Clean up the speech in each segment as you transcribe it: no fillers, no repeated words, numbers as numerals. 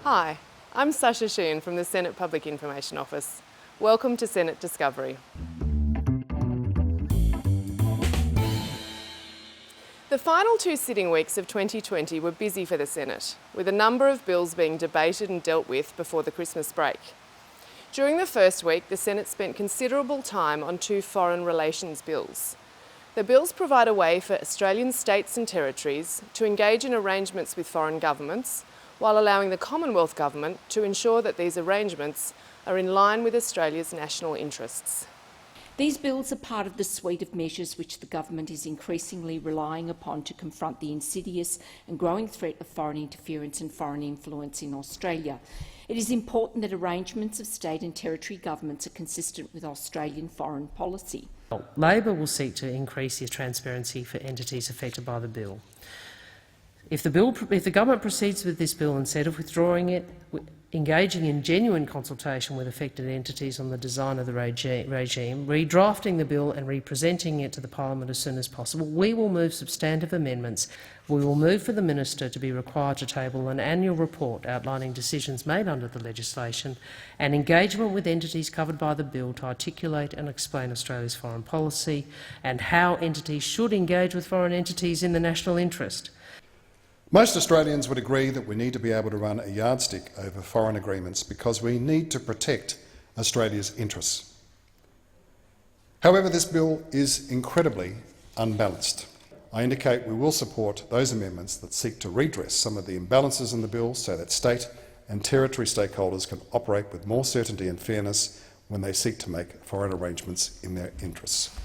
Hi, I'm Sasha Sheehan from the Senate Public Information Office. Welcome to Senate Discovery. The final two sitting weeks of 2020 were busy for the Senate, with a number of bills being debated and dealt with before the Christmas break. During the first week, the Senate spent considerable time on two foreign relations bills. The bills provide a way for Australian states and territories to engage in arrangements with foreign governments, while allowing the Commonwealth Government to ensure that these arrangements are in line with Australia's national interests. These bills are part of the suite of measures which the government is increasingly relying upon to confront the insidious and growing threat of foreign interference and foreign influence in Australia. It is important that arrangements of state and territory governments are consistent with Australian foreign policy. Labor will seek to increase the transparency for entities affected by the bill. If the government proceeds with this bill, instead of withdrawing it, engaging in genuine consultation with affected entities on the design of the regime, redrafting the bill and representing it to the Parliament as soon as possible, we will move substantive amendments. We will move for the Minister to be required to table an annual report outlining decisions made under the legislation and engagement with entities covered by the bill to articulate and explain Australia's foreign policy and how entities should engage with foreign entities in the national interest. Most Australians would agree that we need to be able to run a yardstick over foreign agreements because we need to protect Australia's interests. However, this bill is incredibly unbalanced. I indicate we will support those amendments that seek to redress some of the imbalances in the bill so that state and territory stakeholders can operate with more certainty and fairness when they seek to make foreign arrangements in their interests.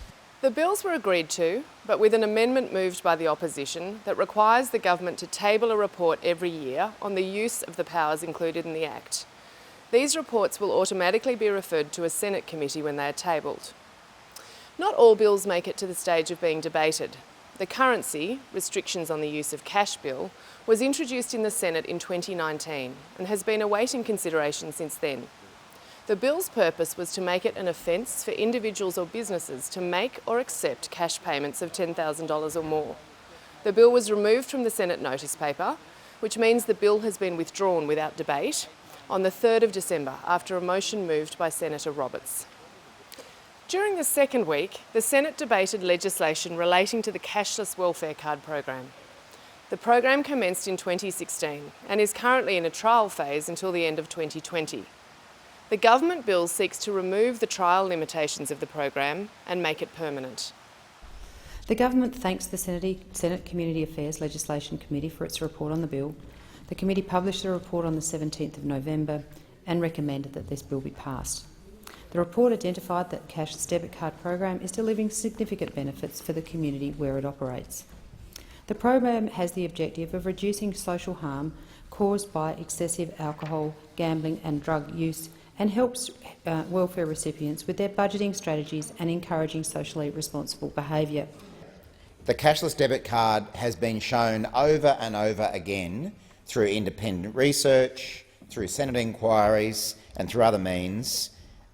The bills were agreed to, but with an amendment moved by the opposition that requires the government to table a report every year on the use of the powers included in the Act. These reports will automatically be referred to a Senate committee when they are tabled. Not all bills make it to the stage of being debated. The currency, restrictions on the use of cash bill, was introduced in the Senate in 2019 and has been awaiting consideration since then. The bill's purpose was to make it an offence for individuals or businesses to make or accept cash payments of $10,000 or more. The bill was removed from the Senate notice paper, which means the bill has been withdrawn without debate on the 3rd of December after a motion moved by Senator Roberts. During the second week, the Senate debated legislation relating to the cashless welfare card program. The program commenced in 2016 and is currently in a trial phase until the end of 2020. The government bill seeks to remove the trial limitations of the program and make it permanent. The government thanks the Senate Community Affairs Legislation Committee for its report on the bill. The committee published a report on the 17th of November and recommended that this bill be passed. The report identified that the cashless debit card program is delivering significant benefits for the community where it operates. The program has the objective of reducing social harm caused by excessive alcohol, gambling and drug use, and helps welfare recipients with their budgeting strategies and encouraging socially responsible behaviour. The cashless debit card has been shown over and over again through independent research, through Senate inquiries and through other means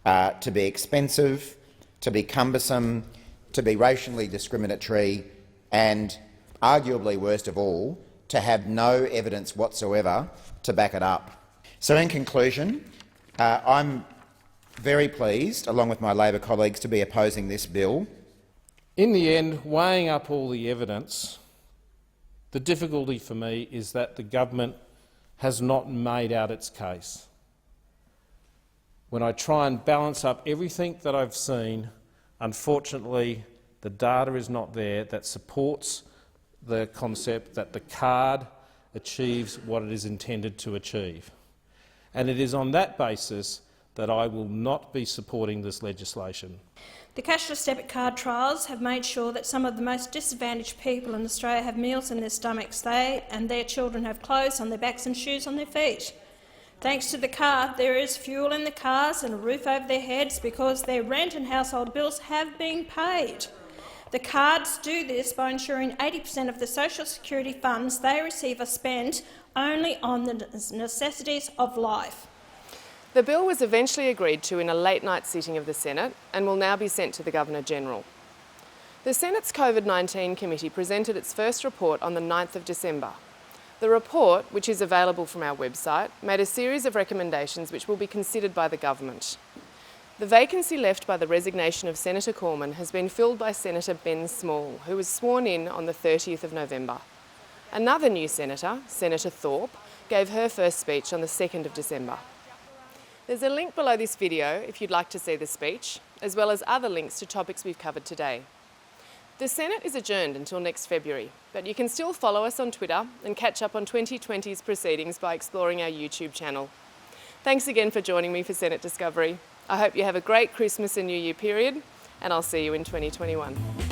to be expensive, to be cumbersome, to be racially discriminatory and, arguably worst of all, to have no evidence whatsoever to back it up. So in conclusion, I'm very pleased, along with my Labor colleagues, to be opposing this bill. In the end, weighing up all the evidence, the difficulty for me is that the government has not made out its case. When I try and balance up everything that I've seen, unfortunately the data is not there that supports the concept that the card achieves what it is intended to achieve. And it is on that basis that I will not be supporting this legislation. The cashless debit card trials have made sure that some of the most disadvantaged people in Australia have meals in their stomachs. They and their children have clothes on their backs and shoes on their feet. Thanks to the card, there is fuel in the cars and a roof over their heads because their rent and household bills have been paid. The cards do this by ensuring 80% of the social security funds they receive are spent only on the necessities of life. The bill was eventually agreed to in a late-night sitting of the Senate and will now be sent to the Governor-General. The Senate's COVID-19 committee presented its first report on the 9th of December. The report, which is available from our website, made a series of recommendations which will be considered by the government. The vacancy left by the resignation of Senator Cormann has been filled by Senator Ben Small, who was sworn in on the 30th of November. Another new senator, Senator Thorpe, gave her first speech on the 2nd of December. There's a link below this video if you'd like to see the speech, as well as other links to topics we've covered today. The Senate is adjourned until next February, but you can still follow us on Twitter and catch up on 2020's proceedings by exploring our YouTube channel. Thanks again for joining me for Senate Discovery. I hope you have a great Christmas and New Year period, and I'll see you in 2021.